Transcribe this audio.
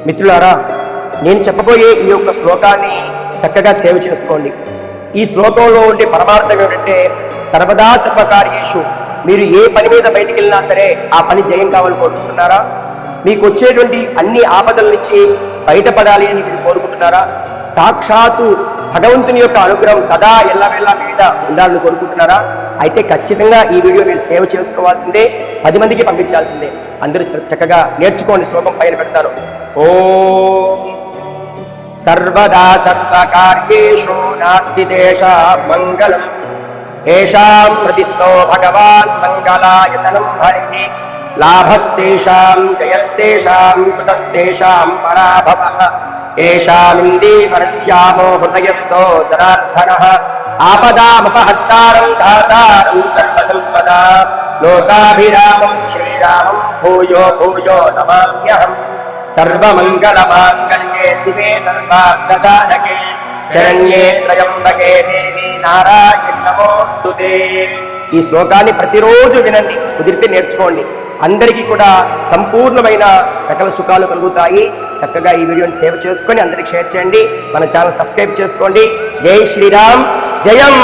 మిత్రులారా, నేను చెప్పబోయే ఈ యొక్క శ్లోకాన్ని చక్కగా సేవ చేసుకోండి. ఈ శ్లోకంలో ఉండే పరమార్థం ఏమిటంటే, సర్వదా సర్వకార్యేషు, మీరు ఏ పని మీద బయటికి వెళ్ళినా సరే ఆ పని జయం కావాలని కోరుకుంటున్నారా? మీకు వచ్చేటువంటి అన్ని ఆపదల నుంచి బయటపడాలి అని మీరు కోరుకుంటున్నారా? సాక్షాత్తు భగవంతుని యొక్క అనుగ్రహం సదా ఎల్లవేళ మీద ఉండాలని కోరుకుంటున్నారా? అయితే ఖచ్చితంగా ఈ వీడియో మీరు సేవ చేసుకోవాల్సిందే, 10 మందికి పంపించాల్సిందే. అందరూ చక్కగా నేర్చుకోండి. శ్లోకం పైన పెడతారు. ఓం సర్వదా సర్వకార్యేషు నాస్తి దేశాం మంగళం, ఏషాం ప్రతిష్టో భగవాన్ మంగళాయతనం హరిః, లాభస్తేషాం జయస్తేషాం కుతస్తేషాం పరాభవః, ఏషామిందీవరస్యామో హృదయస్థో జనార్దనః, ఆపదామపహర్తారం ధాతారం సర్వసంపదా, లోకాభిరామం శ్రీరామం భూయో భూయో నమామ్యహం. సర్వమంగళమాంగళ్యే శివే సర్వార్థసాధకే, శరణ్యే త్రయంబకే దేవి నారాయణి నమోస్తుతే. ఈ శ్లోకాన్ని ప్రతిరోజు వినండి, కుదిరితే నేర్చుకోండి. అందరికీ కూడా సంపూర్ణమైన సకల సుఖాలు కలుగుతాయి. చక్కగా ఈ వీడియోని సేవ్ చేసుకొని అందరికి షేర్ చేయండి. మన ఛానల్ సబ్స్క్రైబ్ చేసుకోండి. జై శ్రీరామ్, జయం.